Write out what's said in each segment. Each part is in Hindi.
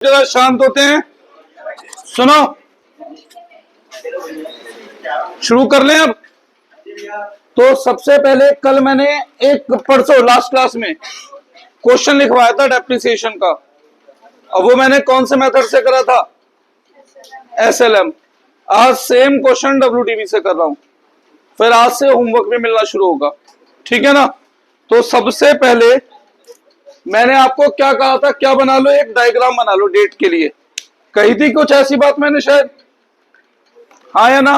जरा शांत होते हैं, सुनो, शुरू कर लें अब। तो सबसे पहले कल मैंने एक परसों लास्ट क्लास में क्वेश्चन लिखवाया था डेप्रिसिएशन का, और वो मैंने कौन से मेथड से करा था? एसएलएम। आज सेम क्वेश्चन डब्ल्यूडीबी से कर रहा हूं, फिर आज से होमवर्क भी मिलना शुरू होगा, ठीक है ना? तो सबसे पहले मैंने आपको क्या कहा था, क्या बना लो, एक डायग्राम बना लो डेट के लिए। कही थी कुछ ऐसी बात मैंने शायद, हाँ या ना?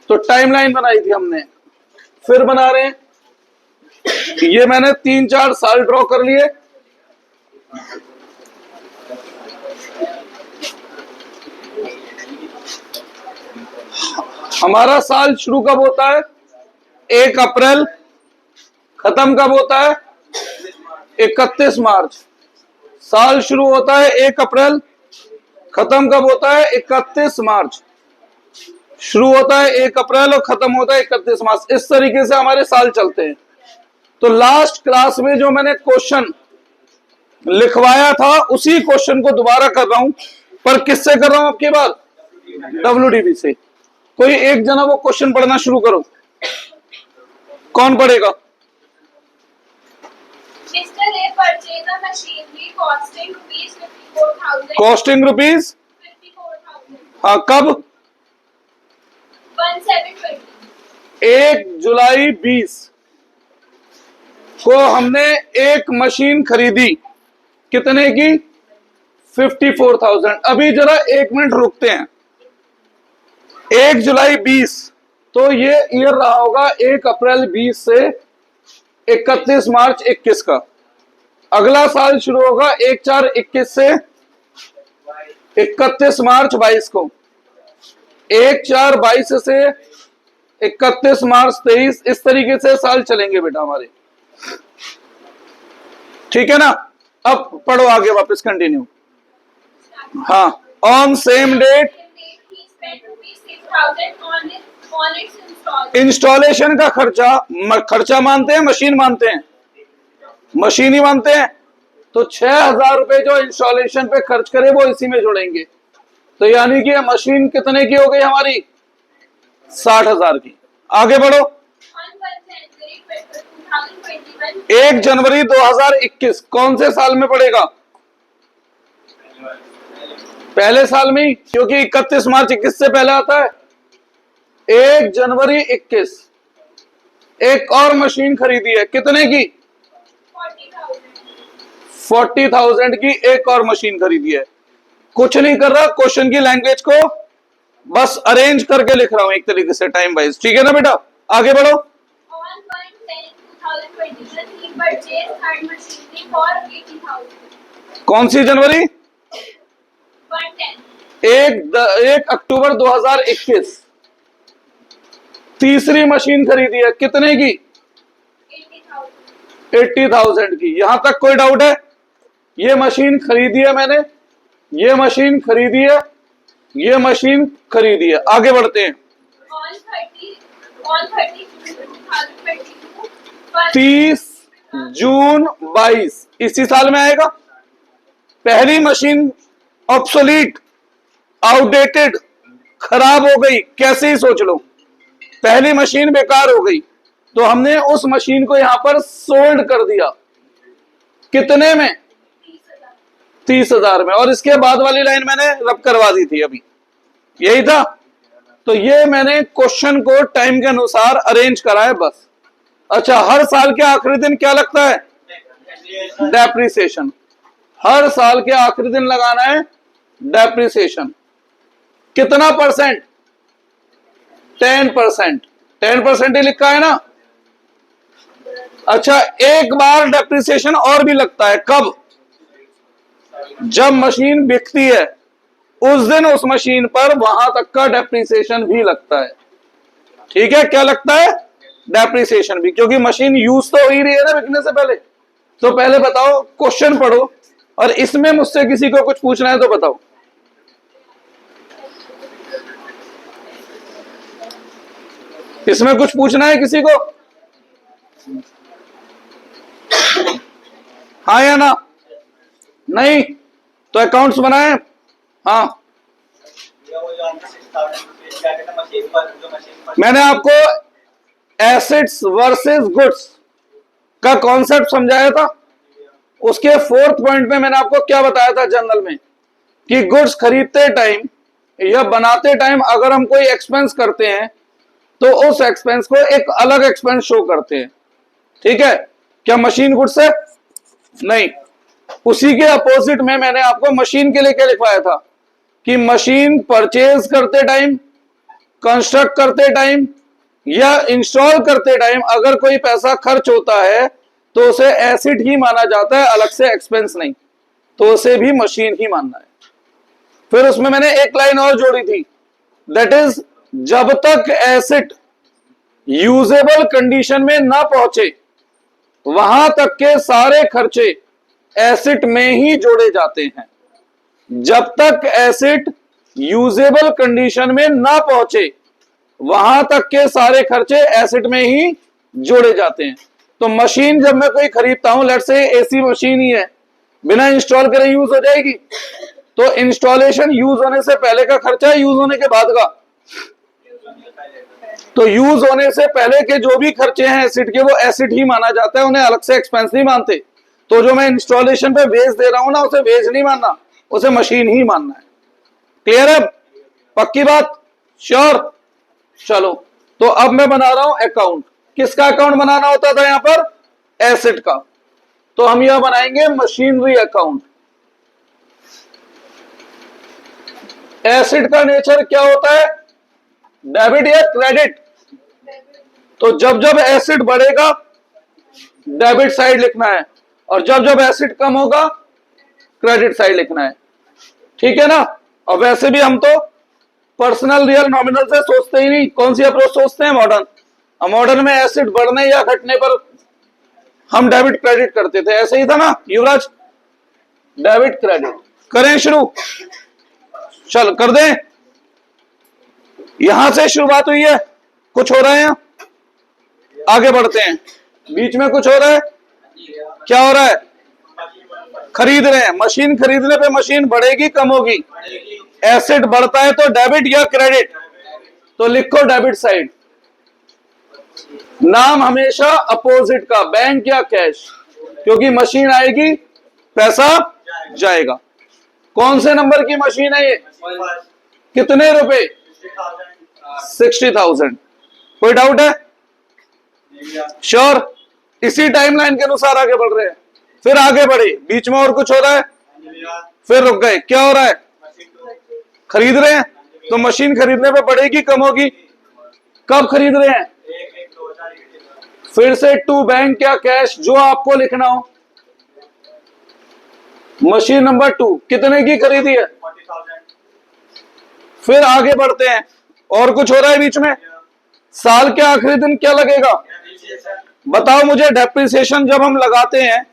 तो टाइमलाइन बनाई थी हमने, फिर बना रहे हैं। ये मैंने 3-4 साल ड्रॉ कर लिए। हमारा साल शुरू कब होता है? 1 अप्रैल। खत्म कब होता है? 31 मार्च। साल शुरू होता है 1 अप्रैल, खत्म कब होता है? 31 मार्च। शुरू होता है 1 अप्रैल और खत्म होता है 31 मार्च। इस तरीके से हमारे साल चलते हैं। तो लास्ट क्लास में जो मैंने क्वेश्चन लिखवाया था उसी क्वेश्चन को दोबारा कर रहा हूं, पर किससे कर रहा हूं आपकी बात? डब्ल्यूडीबी से। कोई एक जना वो क्वेश्चन पढ़ना शुरू करो। कौन पढ़ेगा? कॉस्टिंग रुपीज, हाँ, कब? 1 जुलाई 20 को हमने एक मशीन खरीदी। कितने की? 54,000। अभी जरा 1 मिनट रुकते हैं। 1 जुलाई 20, तो ये ईयर रहा होगा 1 अप्रैल 20 से 31 मार्च 21 का। अगला साल शुरू होगा 1/4/21 से 31 मार्च 22 को। 1/4/22 से 31 मार्च 23। इस तरीके से साल चलेंगे बेटा हमारे, ठीक है ना? अब पढ़ो आगे, वापस कंटिन्यू। हाँ, ऑन सेम डेट इंस्टॉलेशन का खर्चा मानते हैं, मशीन मानते हैं? मशीन ही मानते हैं। तो 6,000 रुपए जो इंस्टॉलेशन पे खर्च करे वो इसी में जोड़ेंगे। तो यानी कि मशीन कितने की हो गई हमारी? 60,000 की। आगे बढ़ो। 1 जनवरी 2021 कौन से साल में पड़ेगा? पहले साल में ही, क्योंकि 31 मार्च 21 से पहले आता है। 1 जनवरी 21 एक और मशीन खरीदी है। कितने की? 40,000 की एक और मशीन खरीदी है। कुछ नहीं कर रहा, क्वेश्चन की लैंग्वेज को बस अरेंज करके लिख रहा हूं एक तरीके से टाइम वाइज, ठीक है ना बेटा? आगे बढ़ो। कौन सी जनवरी? 1 अक्टूबर 2021 तीसरी मशीन खरीदी है। कितने की? 80,000 की। यहां तक कोई डाउट है? ये मशीन खरीदी है मैंने, ये मशीन खरीदी है, ये मशीन खरीदी है। आगे बढ़ते हैं। 30 जून 22 इसी साल में आएगा। पहली मशीन ऑब्सोलीट, आउटडेटेड, खराब हो गई, कैसे ही सोच लो, पहली मशीन बेकार हो गई, तो हमने उस मशीन को यहां पर सोल्ड कर दिया। कितने में? 30,000 में। और इसके बाद वाली लाइन मैंने रब करवा दी थी अभी, यही था। तो ये मैंने क्वेश्चन को टाइम के अनुसार अरेंज करा है बस। अच्छा, हर साल के आखिरी दिन क्या लगता है? डेप्रिसिएशन। हर साल के आखिरी दिन लगाना है डेप्रिसिएशन। कितना परसेंट? 10%। 10% ही लिखा है ना? अच्छा, एक बार डेप्रिसिएशन और भी लगता है। कब? जब मशीन बिकती है उस दिन उस मशीन पर वहां तक का डेप्रिसिएशन भी लगता है, ठीक है? क्या लगता है? डेप्रिसिएशन भी, क्योंकि मशीन यूज तो हो ही रही है ना बिकने से पहले। तो पहले बताओ, क्वेश्चन पढ़ो, और इसमें मुझसे किसी को कुछ पूछना है तो बताओ। इसमें कुछ पूछना है किसी को? हाँ या ना? नहीं? तो अकाउंट्स बनाए। हाँ, मैंने आपको एसेट्स वर्सेस गुड्स का कॉन्सेप्ट समझाया था। उसके फोर्थ पॉइंट में मैंने आपको क्या बताया था जनरल में, कि गुड्स खरीदते टाइम या बनाते टाइम अगर हम कोई एक्सपेंस करते हैं तो उस एक्सपेंस को एक अलग एक्सपेंस शो करते हैं। ठीक है, क्या मशीन गुड्स है? नहीं। उसी के अपोजिट में मैंने आपको मशीन के लिए क्या लिखवाया था, कि मशीन परचेज करते टाइम, कंस्ट्रक्ट करते टाइम या इंस्टॉल करते टाइम अगर कोई पैसा खर्च होता है तो उसे एसेट ही माना जाता है, अलग से एक्सपेंस नहीं, तो उसे भी मशीन ही मानना है। फिर उसमें मैंने एक लाइन और जोड़ी थी, दैट इज जब तक एसेट यूजेबल कंडीशन में ना पहुंचे वहां तक के सारे खर्चे एसेट में ही जोड़े जाते हैं। जब तक एसेट यूजेबल कंडीशन में ना पहुंचे वहां तक के सारे खर्चे एसेट में ही जोड़े जाते हैं। तो मशीन जब मैं कोई खरीदता हूं, लेट्स से एसी मशीन ही है, बिना इंस्टॉल करे यूज हो जाएगी, तो इंस्टॉलेशन यूज होने से पहले का खर्चा है, यूज होने के बाद का? तो यूज होने से पहले के जो भी खर्चे हैं एसिड के, वो एसिड ही माना जाता है, उन्हें अलग से एक्सपेंस नहीं मानते। तो जो मैं इंस्टॉलेशन पे वेज दे रहा हूं ना, उसे वेज नहीं मानना, उसे मशीन ही मानना है। क्लियर है? पक्की बात? श्योर? चलो, तो अब मैं बना रहा हूं अकाउंट। किसका अकाउंट बनाना होता था यहां पर? एसिड का। तो हम यह बनाएंगे मशीनरी अकाउंट। एसिड का नेचर क्या होता है? डेबिट या क्रेडिट? तो जब जब एसिड बढ़ेगा डेबिट साइड लिखना है, और जब जब एसिड कम होगा क्रेडिट साइड लिखना है। ठीक है ना? और वैसे भी हम तो पर्सनल रियल नॉमिनल से सोचते ही नहीं, कौन सी अप्रोच सोचते हैं? मॉडर्न। और मॉडर्न में एसिड बढ़ने या घटने पर हम डेबिट क्रेडिट करते थे, ऐसे ही था ना युवराज? Debit credit. करें शुरू? चल कर दें। यहां से शुरुआत हुई है, कुछ हो रहा है? आगे बढ़ते हैं। बीच में कुछ हो रहा है? क्या हो रहा है? खरीद रहे हैं। मशीन खरीदने पे मशीन बढ़ेगी कम होगी? एसेट बढ़ता है तो डेबिट या क्रेडिट? तो लिखो डेबिट साइड। नाम हमेशा अपोजिट का, बैंक या कैश, क्योंकि मशीन आएगी पैसा जाएगा। कौन से नंबर की मशीन है ये? कितने रुपए? 60,000। कोई डाउट है? श्योर? इसी टाइमलाइन के अनुसार आगे बढ़ रहे हैं। फिर आगे बढ़े, बीच में और कुछ हो रहा है, फिर रुक गए। क्या हो रहा है? खरीद रहे हैं, तो मशीन खरीदने पे बढ़ेगी कम होगी? कब खरीद रहे हैं? फिर से टू बैंक या कैश, जो आपको लिखना हो। मशीन नंबर 2 कितने की खरीदी है? फिर आगे बढ़ते हैं, और कुछ हो रहा है बीच में? साल के आखिरी दिन क्या लगेगा? बताओ मुझे। डेप्रिसिएशन जब हम लगाते हैं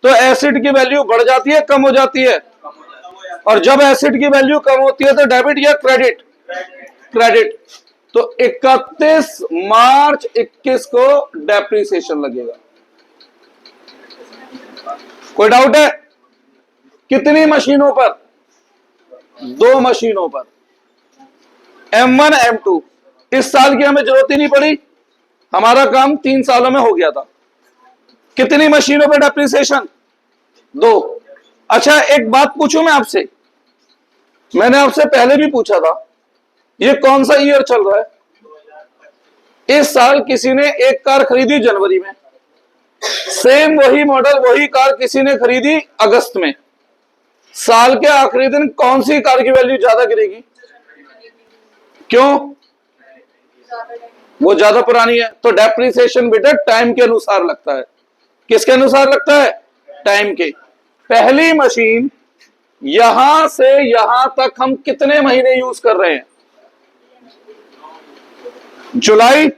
तो एसिड की वैल्यू बढ़ जाती है कम हो जाती है? और जब एसिड की वैल्यू कम होती है तो डेबिट या क्रेडिट? क्रेडिट। तो 31 मार्च 21 को डेप्रिसिएशन लगेगा। कोई डाउट है? कितनी मशीनों पर? 2 मशीनों पर, M1 M2। इस साल की हमें जरूरत ही नहीं पड़ी, हमारा काम 3 सालों में हो गया था। कितनी मशीनों पर डेप्रिसिएशन? 2। अच्छा, एक बात पूछूं मैं आपसे, मैंने आपसे पहले भी पूछा था, ये कौन सा ईयर चल रहा है? इस साल किसी ने एक कार खरीदी जनवरी में, सेम वही मॉडल वही कार किसी ने खरीदी अगस्त में। साल के आखिरी दिन कौन सी कार की वैल्यू ज्यादा गिरेगी? क्यों? वो ज्यादा पुरानी है। तो डेप्रिसिएशन बेटा टाइम के अनुसार लगता है। किसके अनुसार लगता है? टाइम के। पहली मशीन यहां से यहां तक हम कितने महीने यूज कर रहे हैं? जुलाई,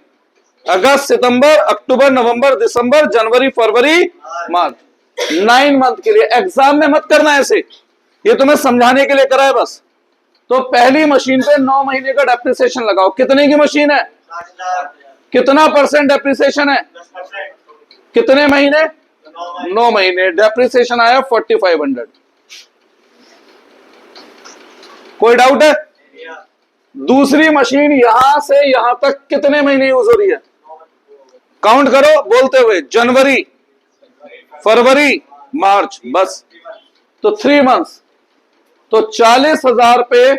अगस्त, सितंबर, अक्टूबर, नवंबर, दिसंबर, जनवरी, फरवरी, मार्च। 9 मंथ के लिए। एग्जाम में मत करना ऐसे, ये तुम्हें समझाने के लिए करा है बस। तो पहली मशीन पे 9 महीने का डेप्रिसिएशन लगाओ। कितने की मशीन है? कितना % डेप्रिसिएशन है? कितने महीने? 9 महीने। डेप्रिसिएशन आया 4500। कोई डाउट है? दूसरी मशीन यहां से यहां तक कितने महीने यूज हो रही है? काउंट करो बोलते हुए, जनवरी, फरवरी, मार्च, बस। तो 3 मंथ्स। तो 40,000 पे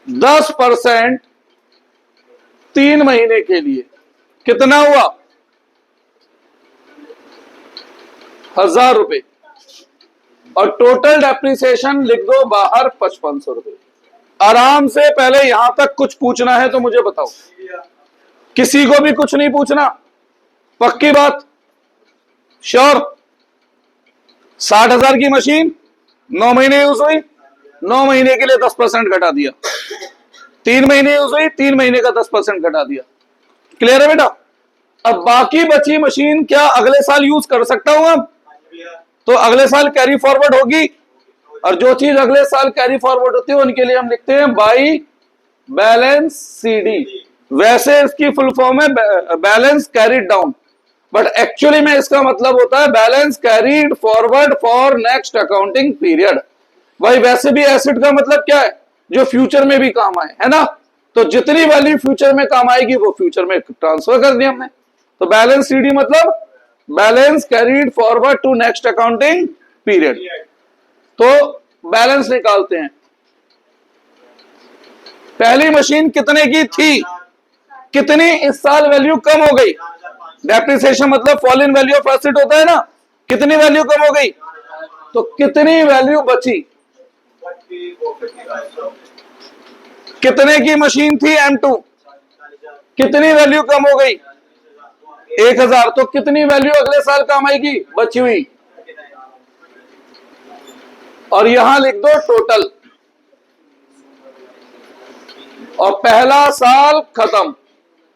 10% 3 महीने के लिए कितना हुआ? 1,000 रुपए। और टोटल डेप्रिसिएशन लिख दो बाहर 5500 रुपए। आराम से पहले यहां तक कुछ पूछना है तो मुझे बताओ, किसी को भी कुछ नहीं पूछना, पक्की बात, श्योर? 60,000 की मशीन 9 महीने यूज हुई, 9 महीने के लिए 10% घटा दिया। 3 महीने यूज हुई, 3 महीने का 10% घटा दिया। क्लियर है बेटा? अब बाकी बची मशीन क्या अगले साल यूज कर सकता हूं अब? तो अगले साल कैरी फॉरवर्ड होगी, और जो चीज अगले साल कैरी फॉरवर्ड होती है उनके लिए हम लिखते हैं बाई बैलेंस सीडी। वैसे इसकी फुल फॉर्म है balance carried down, but actually में इसका मतलब होता है balance carried forward for next accounting period. भाई वैसे भी एसेट का मतलब क्या है? जो फ्यूचर में भी काम आए, है ना? तो जितनी वैल्यू फ्यूचर में काम आएगी वो फ्यूचर में ट्रांसफर कर दिया हमने। तो बैलेंस सीडी मतलब balance carried forward to next accounting period. तो बैलेंस निकालते हैं। पहली मशीन कितने की थी, कितनी इस साल वैल्यू कम हो गई? डेप्रिसिएशन मतलब fall in value of asset होता है ना, कितनी वैल्यू कम हो गई? तो कितनी वैल्यू बची? कितने की मशीन थी M2, कितनी वैल्यू कम हो गई? 1,000। तो कितनी वैल्यू अगले साल काम आएगी बची हुई? और यहां लिख दो टोटल, और पहला साल खत्म।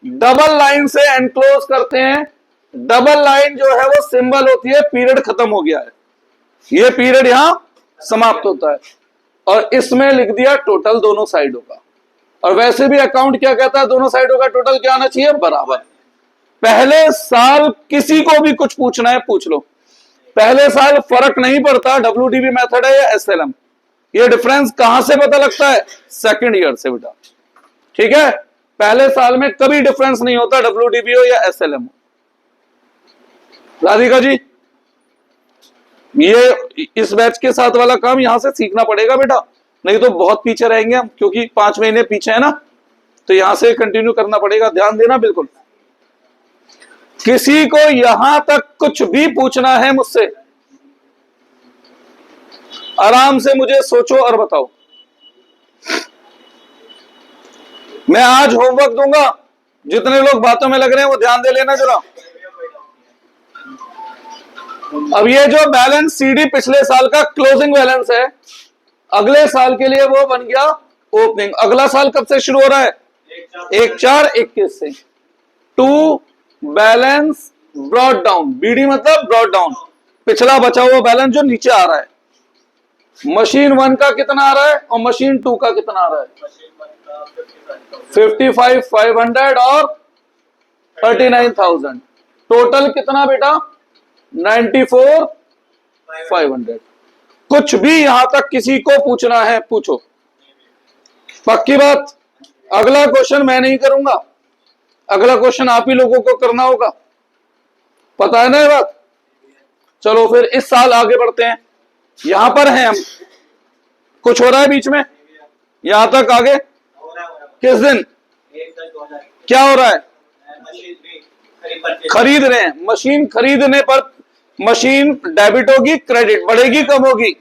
डबल लाइन से एनक्लोज करते हैं। डबल लाइन जो है वो सिंबल होती है पीरियड खत्म हो गया है, ये पीरियड यहां समाप्त होता है। और इसमें लिख दिया टोटल दोनों साइडों का। और वैसे भी अकाउंट क्या कहता है, दोनों साइडों का टोटल क्या आना चाहिए? बराबर। पहले साल किसी को भी कुछ पूछना है पूछ लो। पहले साल फर्क नहीं पड़ता WDV मेथड है या SLM, ये डिफरेंस कहां से पता लगता है? सेकंड ईयर से बेटा, ठीक है? पहले साल में कभी डिफरेंस नहीं होता WDV हो या SLM हो। राधिका जी, ये इस बैच के साथ वाला काम यहां से सीखना पड़ेगा बेटा, नहीं तो बहुत पीछे रहेंगे हम, क्योंकि 5 महीने पीछे है ना, तो यहां से कंटिन्यू करना पड़ेगा। ध्यान देना बिल्कुल। किसी को यहां तक कुछ भी पूछना है मुझसे, आराम से मुझे सोचो और बताओ। मैं आज होमवर्क दूंगा, जितने लोग बातों में लग रहे हैं वो ध्यान दे लेना जरा। अब ये जो बैलेंस सीडी पिछले साल का क्लोजिंग बैलेंस है, अगले साल के लिए वो बन गया ओपनिंग। अगला साल कब से शुरू हो रहा है? 1/4/21 से। To balance brought down, BD मतलब ब्रॉड डाउन, पिछला बचा हुआ बैलेंस जो नीचे आ रहा है। मशीन 1 का कितना आ रहा है और मशीन 2 का कितना आ रहा है? 55,500 और 39,000। टोटल कितना बेटा? 94,500। कुछ भी यहां तक किसी को पूछना है पूछो, पक्की बात। अगला क्वेश्चन मैं नहीं करूंगा, अगला क्वेश्चन आप ही लोगों को करना होगा, पता है ना ये बात? चलो फिर इस साल आगे बढ़ते हैं। यहां पर हैं हम, कुछ हो रहा है बीच में? यहां तक आगे किस दिन क्या हो रहा है? खरीद रहे हैं। मशीन खरीदने पर मशीन डेबिट होगी क्रेडिट, बढ़ेगी कम होगी?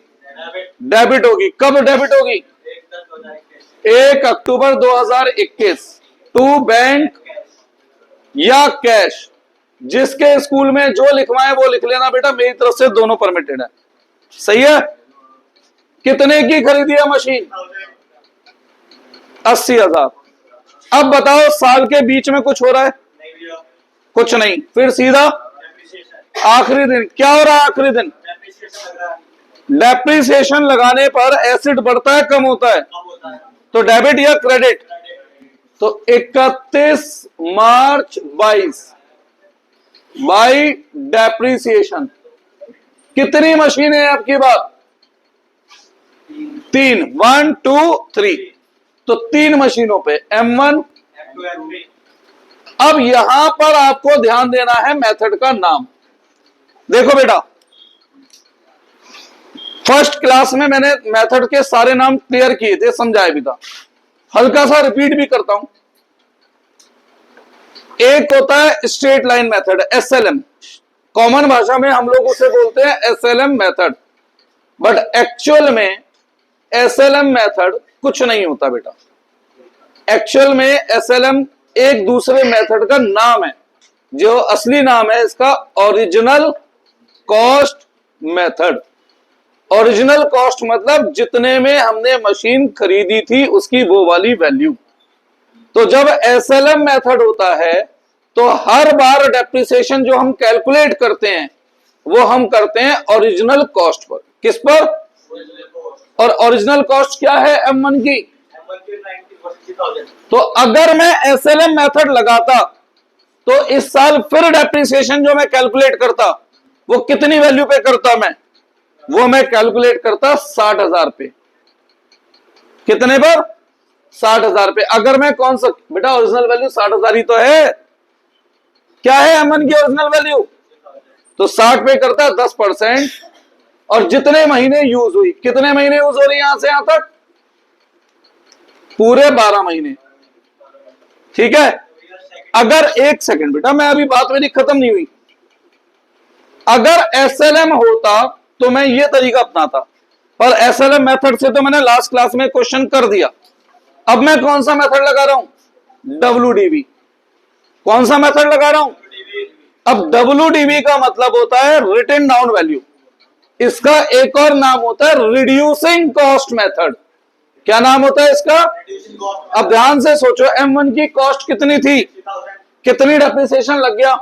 डेबिट होगी। कब डेबिट होगी? 1 अक्टूबर 2021 टू बैंक या कैश, जिसके स्कूल में जो लिखवाए वो लिख लेना बेटा, मेरी तरफ से दोनों परमिटेड है। सही है? कितने की खरीदी है मशीन? 80,000। अब बताओ साल के बीच में कुछ हो रहा है? कुछ नहीं। फिर सीधा आखिरी दिन क्या हो रहा है? आखिरी दिन डेप्रिसिएशन लगाने पर एसिड बढ़ता है कम होता है? तो डेबिट या क्रेडिट? तो 31 मार्च 22 बाई डेप्रिसिएशन। कितनी मशीन है आपकी बात? तीन, 1 2 3, तो 3 मशीनों पे M1। अब यहां पर आपको ध्यान देना है मेथड का नाम। देखो बेटा, फर्स्ट क्लास में मैंने मेथड के सारे नाम क्लियर किए थे, समझाए भी था, हल्का सा रिपीट भी करता हूं। एक होता है straight line method, SLM, common भाषा में हम लोग उसे बोलते हैं SLM मेथड, बट एक्चुअल में SLM मेथड कुछ नहीं होता बेटा। एक्चुअल में SLM एक दूसरे मेथड का नाम है, जो असली नाम है इसका original cost method. Original cost मतलब जितने में हमने मशीन खरीदी थी उसकी वो वाली वैल्यू। तो जब SLM मेथड होता है तो हर बार डेप्रिसिएशन जो हम कैलकुलेट करते हैं वो हम करते हैं ओरिजिनल कॉस्ट पर। किस पर? और ओरिजिनल कॉस्ट क्या है M1 की? तो अगर मैं SLM मेथड लगाता तो इस साल फिर डेप्रिसिएशन जो मैं कैलकुलेट करता वो कितनी वैल्यू पे करता? वो मैं कैलकुलेट करता 60,000 पे। कितने पर? 60,000 पे। अगर मैं कौन सा बेटा, ओरिजिनल वैल्यू 60,000 ही तो है। क्या है M1 की ओरिजिनल वैल्यू? तो 60 पे करता 10%, और जितने महीने यूज हुई, कितने महीने यूज हो रही है यहां से यहां तक? पूरे 12 महीने। ठीक है। अगर एक सेकंड बेटा, मैं अभी बात मेरी खत्म नहीं हुई। अगर SLM होता तो मैं ये तरीका अपनाता, पर SLM मेथड से तो मैंने लास्ट क्लास में क्वेश्चन कर दिया। अब मैं कौन सा मेथड लगा रहा हूं? WDV। कौन सा मेथड लगा रहा हूं? अब WDV का मतलब होता है रिटन डाउन वैल्यू। इसका एक और नाम होता है रिड्यूसिंग कॉस्ट मेथड। क्या नाम होता है इसका? अब ध्यान से सोचो, M1 की कॉस्ट कितनी थी? कितनी डेप्रिसिएशन लग गया?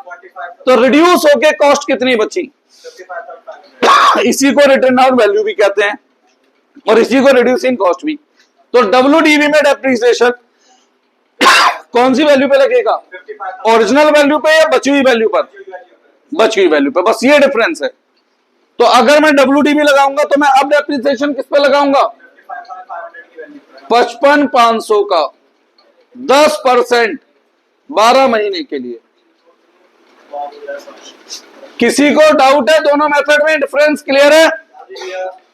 तो रिड्यूस होके कॉस्ट कितनी बची? इसी को रिटन डाउन वैल्यू भी कहते हैं और इसी को रिड्यूसिंग कॉस्ट भी। तो WDV में डेप्रिसिएशन कौन सी वैल्यू पे लगेगा? ओरिजिनल वैल्यू पे या बची हुई वैल्यू पर? बची हुई वैल्यू पे। बस ये डिफरेंस है। तो अगर मैं WDV लगाऊंगा तो मैं अब डेप्रिसिएशन किस पे लगाऊंगा? 55,500 का 10% 12 महीने के लिए। किसी को डाउट है दोनों मेथड में डिफरेंस क्लियर है?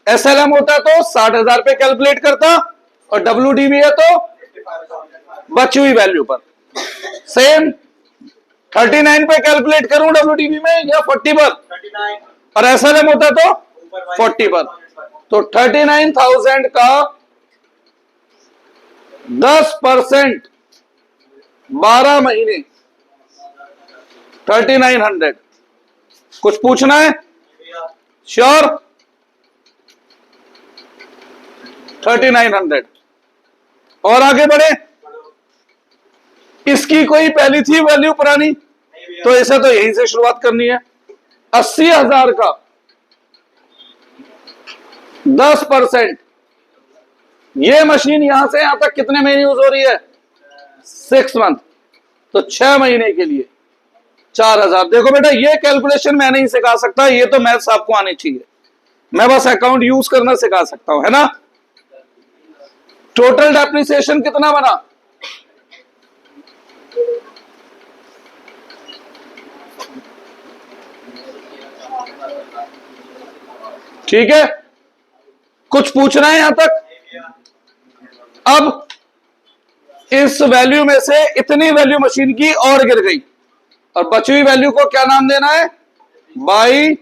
SLM होता तो 60,000 पे कैलकुलेट करता, और WDV है तो बची हुई वैल्यू पर। सेम 39 पे कैलकुलेट करूं WDV में या 40 पर? और SLM होता तो 40 पर। तो 39,000 का 10% 12 महीने 3900। कुछ पूछना है? श्योर? 3900। और आगे बढ़े। इसकी कोई पहली थी वैल्यू पुरानी, तो इसे तो यहीं से शुरुआत करनी है। 80,000 का 10%। ये मशीन यहां से यहां तक कितने महीने यूज हो रही है? 6 मंथ। तो 6 महीने के लिए 4,000। देखो बेटा, ये कैलकुलेशन मैं नहीं सिखा सकता, ये तो मैथ्स आपको आनी चाहिए। मैं बस अकाउंट यूज करना सिखा सकता हूं, है ना। टोटल डेप्रिसिएशन कितना बना? ठीक है, कुछ पूछना है यहां तक? अब इस वैल्यू में से इतनी वैल्यू मशीन की और गिर गई, और बची हुई वैल्यू को क्या नाम देना है? By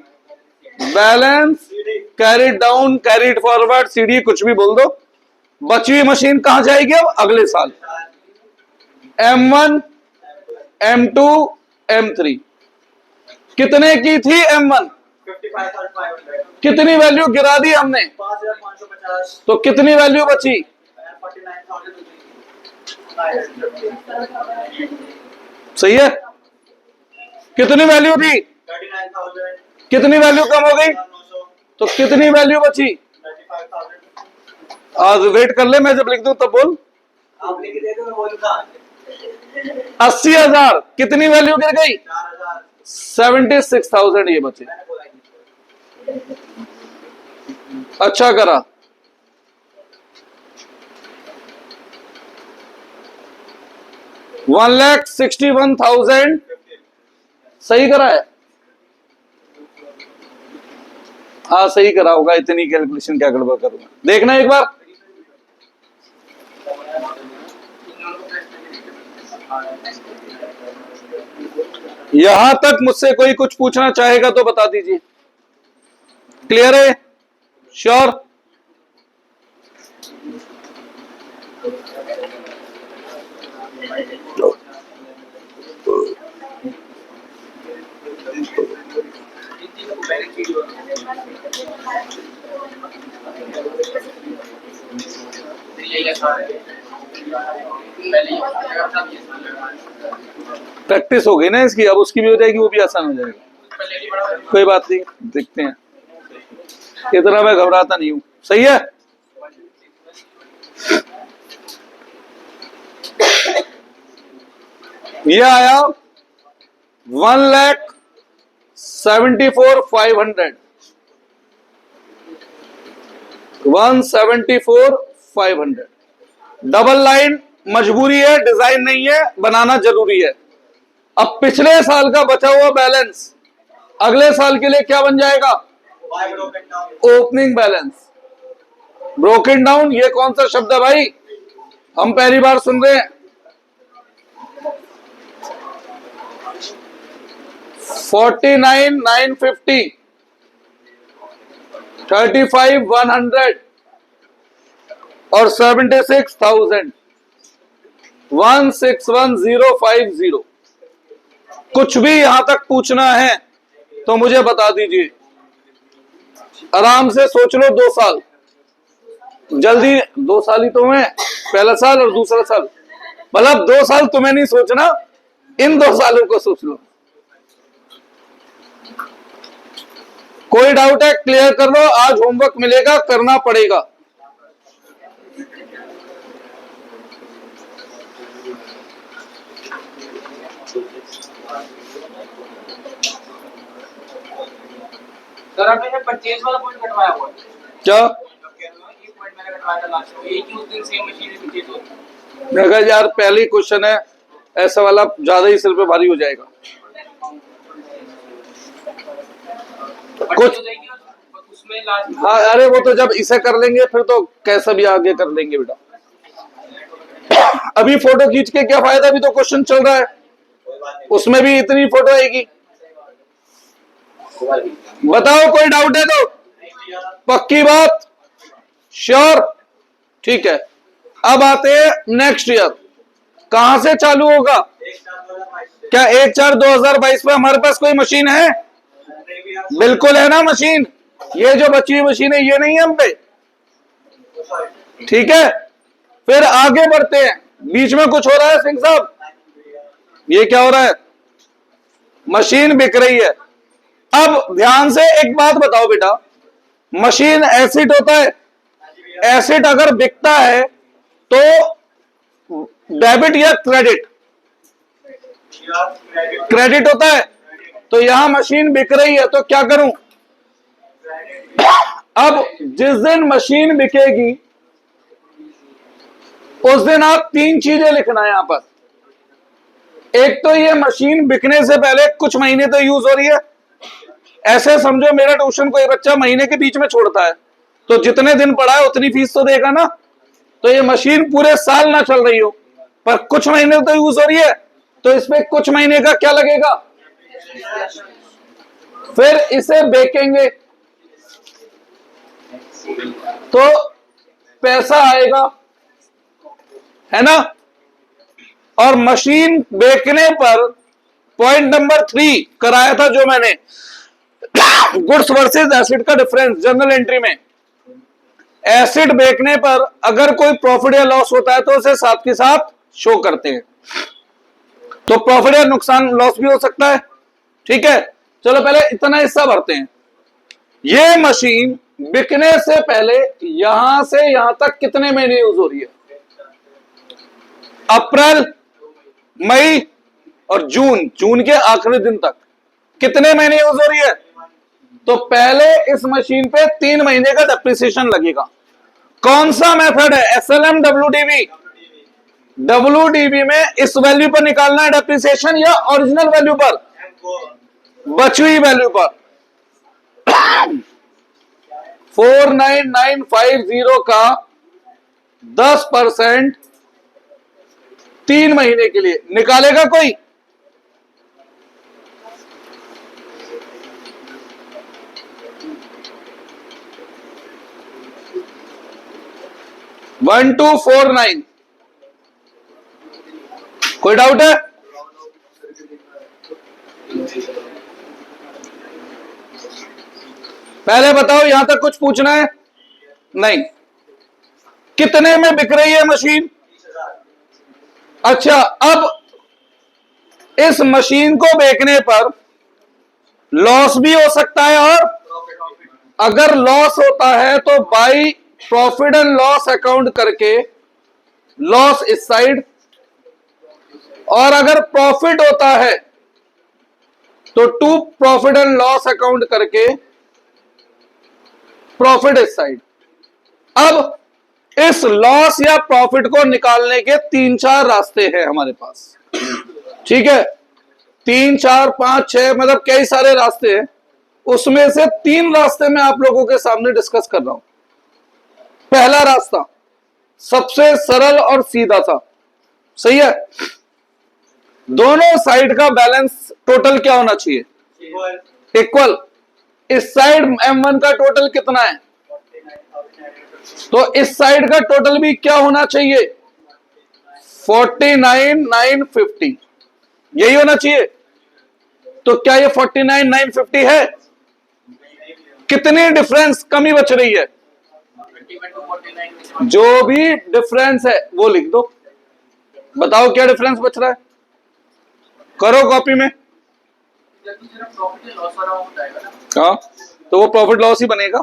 balance carried down, carried forward, CD, कुछ भी बोल दो। बची हुई मशीन कहां जाएगी अब? अगले साल। M1 M2 M3। कितने की थी M1? 55,500। कितनी वैल्यू गिरा दी हमने? 5,550। तो कितनी वैल्यू बची? 49,000। सही है। कितनी वैल्यू थी? 39,000। कितनी वैल्यू कम हो गई? तो कितनी वैल्यू बची? 35,000। आज वेट कर ले, मैं जब लिख दूं तब बोल। आप लिख दे दो, मैं बोलूंगा। 80,000। कितनी वैल्यू गिर गई? 76,000 ये बचे। अच्छा करा, 1,61,000 सही करा है? हाँ सही करा होगा, इतनी कैलकुलेशन क्या गड़बड़ करूंगा, देखना एक बार। यहां तक मुझसे कोई कुछ पूछना चाहेगा तो बता दीजिए। क्लियर है? श्योर? प्रैक्टिस हो गई ना इसकी, अब उसकी भी हो जाएगी, वो भी आसान हो जाएगा। कोई बात नहीं, देखते हैं। इतना मैं घबराता नहीं हूं। सही है? ये आया 1,74,500, 174,500। डबल लाइन मजबूरी है, डिजाइन नहीं है, बनाना जरूरी है। अब पिछले साल का बचा हुआ बैलेंस अगले साल के लिए क्या बन जाएगा? Opening balance. ब्रोकन डाउन, ये कौन सा शब्द है भाई? हम पहली बार सुन रहे हैं। 49,950, 35,100 और 76,000, 161,050। कुछ भी यहां तक पूछना है तो मुझे बता दीजिए। आराम से सोच लो, 2 साल जल्दी, 2 साल ही तो है, पहला साल और दूसरा साल, मतलब 2 साल तुम्हें नहीं सोचना, इन 2 सालों को सोच लो। कोई डाउट है? क्लियर कर लो, आज होमवर्क मिलेगा, करना पड़ेगा। सर आपने परचेज वाला पॉइंट कटवाया हुआ है क्या? ये पॉइंट मैंने कटवाया था लास्ट में, एक ही उस दिन सेम मशीन में परचेज होती है। मैं कहा यार पहले ही क्वेश्चन है, ऐसा वाला ज्यादा ही सिर पे भारी हो जाएगा। कुछ उसमें लास्ट, हाँ, अरे वो तो जब इसे कर लेंगे फिर तो कैसा भी आगे कर लेंगे बेटा। अभी फोटो खींच के क्या फायदा, अभी तो क्वेश्चन चल रहा है, उसमें भी इतनी फोटो आएगी। बताओ कोई डाउट है तो? पक्की बात? श्योर? ठीक है। अब आते हैं नेक्स्ट ईयर, कहां से चालू होगा? क्या 1/4/2022 में हमारे पास कोई मशीन है? बिल्कुल है ना मशीन। ये जो बची हुई मशीन है ये नहीं है हम पे, ठीक है। फिर आगे बढ़ते हैं, बीच में कुछ हो रहा है सिंह साहब? ये क्या हो रहा है? मशीन बिक रही है। अब ध्यान से एक बात बताओ बेटा, मशीन एसिड होता है, एसिड अगर बिकता है तो डेबिट या क्रेडिट? क्रेडिट होता है। तो यहां मशीन बिक रही है तो क्या करूं? अब जिस दिन मशीन बिकेगी उस दिन आप 3 चीजें लिखना है यहां पर। एक तो ये मशीन बिकने से पहले कुछ महीने तो यूज हो रही है। ऐसे समझो मेरा ट्यूशन कोई बच्चा महीने के बीच में छोड़ता है तो जितने दिन पढ़ा है उतनी फीस तो देगा ना। तो ये मशीन पूरे साल ना चल रही हो पर कुछ महीने तो यूज हो रही है, तो इसमें कुछ महीने का क्या लगेगा? फिर इसे बेचेंगे तो पैसा आएगा, है ना। और मशीन बेचने पर पॉइंट नंबर 3 कराया था जो मैंने, गुड्स वर्सेस एसिड का डिफरेंस जर्नल एंट्री में। एसिड बेचने पर अगर कोई प्रॉफिट या लॉस होता है तो उसे साथ के साथ शो करते हैं। तो प्रॉफिट या नुकसान लॉस भी हो सकता है, ठीक है। चलो पहले इतना हिस्सा भरते हैं। ये मशीन बिकने से पहले यहां से यहां तक कितने महीने यूज हो रही है? अप्रैल, मई और जून, जून के आखिरी दिन तक कितने महीने यूज हो रही है? तो पहले इस मशीन पे 3 महीने का डेप्रिसिएशन लगेगा। कौन सा मेथड है? SLM, WDV? WDV में इस वैल्यू पर निकालना है डेप्रिसिएशन या ओरिजिनल वैल्यू पर, बची हुई वैल्यू पर। 49950 का 10% 3 महीने के लिए निकालेगा कोई? वन टू 49, कोई डाउट है? पहले बताओ, यहां तक कुछ पूछना है? नहीं। कितने में बिक रही है मशीन? अच्छा, अब इस मशीन को बेचने पर लॉस भी हो सकता है, और अगर लॉस होता है तो by profit and loss account करके लॉस इस साइड, और अगर प्रॉफिट होता है तो to profit and loss account करके प्रॉफिट इस साइड। अब इस लॉस या प्रॉफिट को निकालने के 3-4 रास्ते हैं हमारे पास, ठीक है? 3, 4, 5, 6 मतलब कई सारे रास्ते हैं, उसमें से 3 रास्ते मैं आप लोगों के सामने डिस्कस कर रहा हूं। पहला रास्ता सबसे सरल और सीधा था, सही है? दोनों साइड का बैलेंस टोटल क्या होना चाहिए? इक्वल। इस साइड M1 का टोटल कितना है, तो इस साइड का टोटल भी क्या होना चाहिए? 49,950, यही होना चाहिए। तो क्या ये 49,950 है? कितनी डिफरेंस कमी बच रही है? जो भी डिफरेंस है वो लिख दो, बताओ क्या डिफरेंस बच रहा है, करो कॉपी में। हाँ, तो वो प्रॉफिट लॉस ही बनेगा।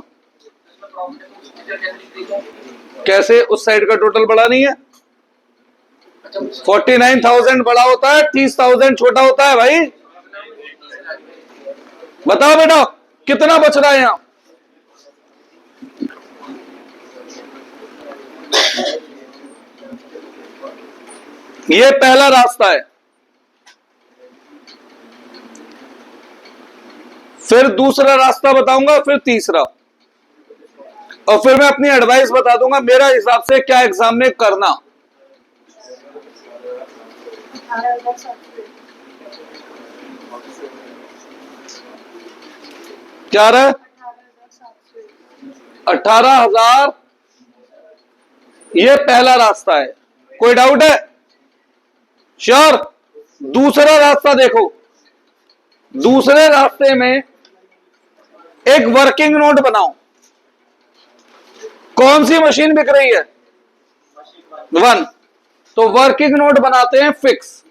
कैसे? उस साइड का टोटल बड़ा नहीं है? 49,000 बड़ा होता है, 30,000 छोटा होता है भाई। बताओ बेटा कितना बच रहा है यहां? ये पहला रास्ता है। फिर दूसरा रास्ता बताऊंगा, फिर तीसरा, और फिर मैं अपनी एडवाइस बता दूंगा मेरा हिसाब से क्या एग्जाम में करना। क्या रहा है? 18,000, ये पहला रास्ता है। कोई डाउट है? श्योर? दूसरा रास्ता देखो, दूसरे रास्ते में एक वर्किंग नोट बनाओ। कौन सी मशीन बिक रही है? 1, तो वर्किंग नोट बनाते हैं fix.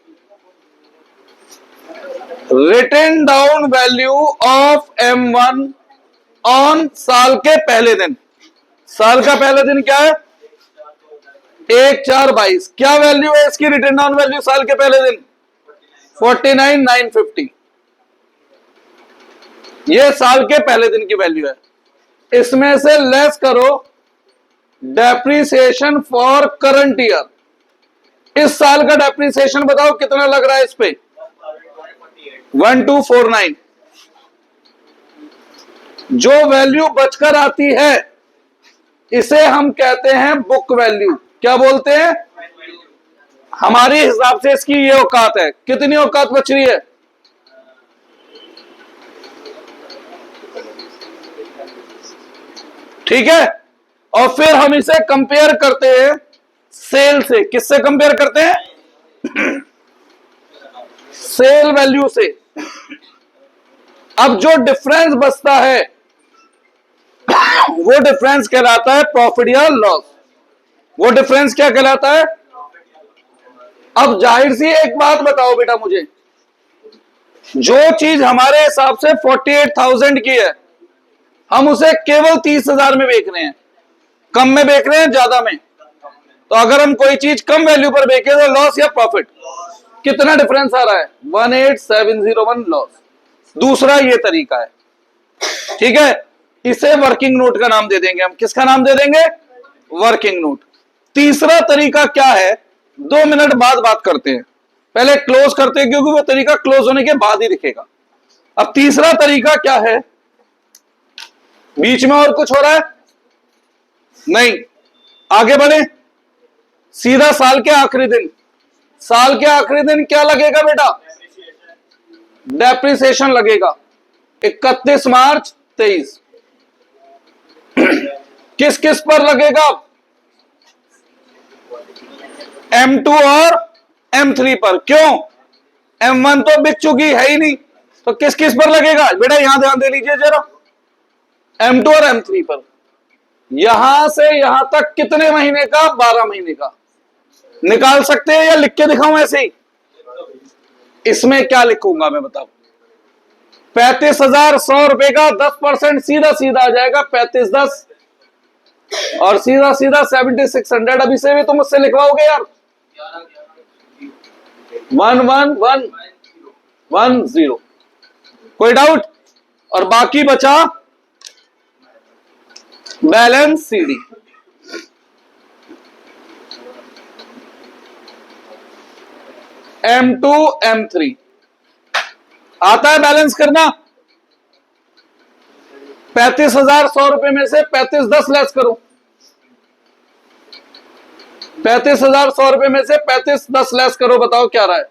Written down value of M1 on साल के पहले दिन। साल का पहला दिन क्या है? 1/4/22। क्या वैल्यू है इसकी रिटन डाउन वैल्यू साल के पहले दिन? 49,950। ये साल के पहले दिन की वैल्यू है। इसमें से लेस करो डेप्रिसिएशन फॉर करंट ईयर। इस साल का डेप्रिसिएशन बताओ कितना लग रहा है इस पे? 1249। जो वैल्यू बचकर आती है इसे हम कहते हैं बुक वैल्यू। क्या बोलते हैं? हमारे हिसाब से इसकी ये औकात है। कितनी औकात बच रही है? ठीक है, और फिर हम इसे कंपेयर करते हैं सेल से। किससे कंपेयर करते हैं? सेल वैल्यू से। अब जो डिफरेंस बचता है वो डिफरेंस कहलाता है प्रॉफिट या लॉस। वो डिफरेंस क्या कहलाता है? अब जाहिर सी एक बात बताओ बेटा मुझे, जो चीज हमारे हिसाब से 48,000 की है हम उसे केवल 30,000 में बेच रहे हैं। कम में बेच रहे हैं ज्यादा में? तो अगर हम कोई चीज कम वैल्यू पर बेचे तो लॉस या प्रॉफिट? कितना डिफरेंस आ रहा है? 18,701 लॉस। दूसरा ये तरीका है, ठीक है, इसे वर्किंग नोट का नाम दे देंगे हम। किसका नाम दे देंगे? Working note. तीसरा तरीका क्या है? 2 मिनट बाद बात करते हैं, पहले क्लोज करते हैं क्योंकि वो तरीका क्लोज होने के बाद ही दिखेगा। अब तीसरा तरीका क्या है, बीच में और कुछ हो रहा है नहीं, आगे बढ़े, सीधा साल के आखिरी दिन। साल के आखिरी दिन क्या लगेगा बेटा, डेप्रिसिएशन लगेगा। 31 मार्च 23 किस किस पर लगेगा, M2 और M3 पर। क्यों, M1 तो बिक चुकी है ही नहीं, तो किस किस पर लगेगा बेटा, यहां ध्यान दे लीजिए जरा, M2 और M3 पर। यहां से यहां तक कितने महीने का, 12 महीने का। निकाल सकते हैं या लिख के दिखाऊं ऐसे ही, इसमें क्या लिखूंगा मैं बताओ, 35,100 रुपए का 10% सीधा सीधा आ जाएगा 3510 और सीधा सीधा 7600। अभी से भी तुम मुझसे लिखवाओगे यार, 11,110, कोई डाउट। और बाकी बचा बैलेंस सीडी। M2 M3 आता है बैलेंस करना, 35,100 रुपए में से 3510 लेस करो, 35,100 रुपए में से 3510 लेस करो, बताओ क्या रहा है।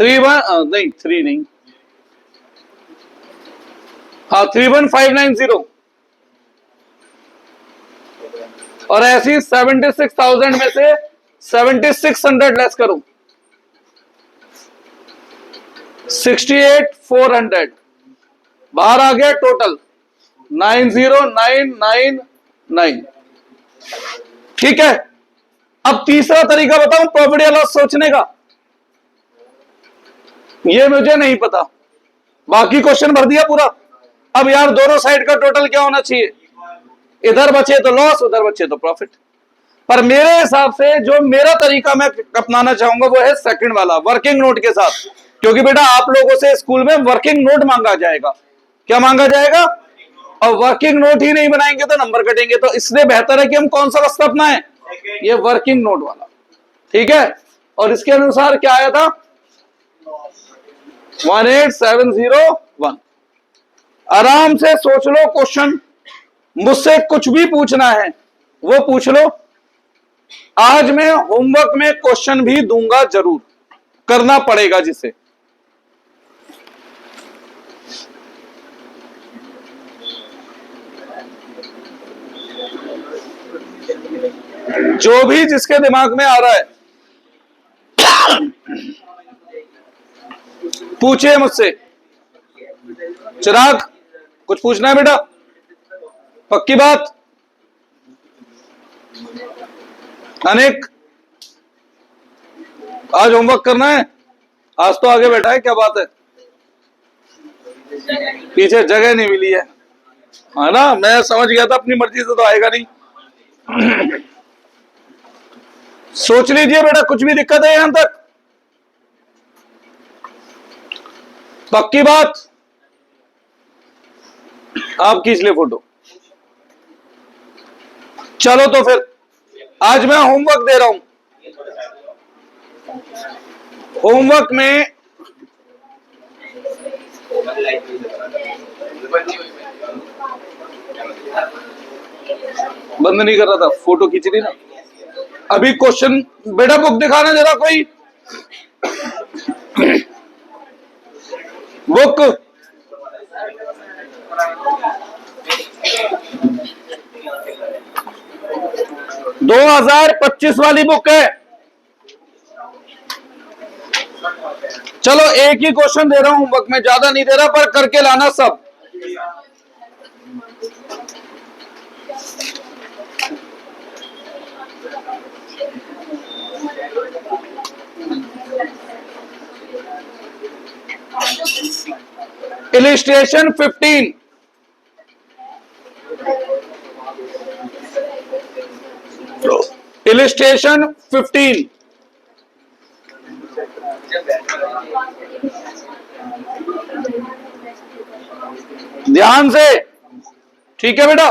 नहीं 3 नहीं, हाँ 31,590 और ऐसी 76,000 में से 7,600 लेस करो, 68,400 बाहर आ गया टोटल 90,999। ठीक है, अब तीसरा तरीका बताऊं प्रॉफिट या लॉस सोचने का, ये मुझे नहीं पता, बाकी क्वेश्चन भर दिया पूरा। अब यार दोनों साइड का टोटल क्या होना चाहिए, इधर बचे तो लॉस, उधर बचे तो प्रॉफिट। पर मेरे हिसाब से जो मेरा तरीका मैं अपनाना चाहूंगा वो है सेकंड वाला, वर्किंग नोट के साथ। क्योंकि बेटा आप लोगों से स्कूल में वर्किंग नोट मांगा जाएगा, क्या मांगा जाएगा, और वर्किंग नोट ही नहीं बनाएंगे तो नंबर कटेंगे। तो इसलिए बेहतर है कि हम कौन सा रास्ता अपनाएं, ये वर्किंग नोट वाला। ठीक है, और इसके अनुसार क्या आया था, 18701। आराम से सोच लो क्वेश्चन, मुझसे कुछ भी पूछना है वो पूछ लो। आज मैं होमवर्क में क्वेश्चन भी दूंगा, जरूर करना पड़ेगा जिसे। जो भी जिसके दिमाग में आ रहा है पूछिए मुझसे। चिराग कुछ पूछना है बेटा, पक्की बात। अनेक आज होमवर्क करना है, आज तो आगे बैठा है, क्या बात है, पीछे जगह नहीं मिली है ना, मैं समझ गया था अपनी मर्जी से तो आएगा नहीं। सोच लीजिए बेटा, कुछ भी दिक्कत है यहां तक, पक्की बात। आप खींच ले फोटो। चलो तो फिर आज मैं होमवर्क दे रहा हूं। होमवर्क में बंद नहीं कर रहा था, फोटो खींच रही ना। अभी क्वेश्चन बेटा बुक दिखाना जरा कोई, बुक 2025 वाली बुक है। चलो एक ही क्वेश्चन दे रहा हूं होमवर्क में, ज्यादा नहीं दे रहा, पर करके लाना सब। Illustration 15, illustration 15। ध्यान से, ठीक है बेटा।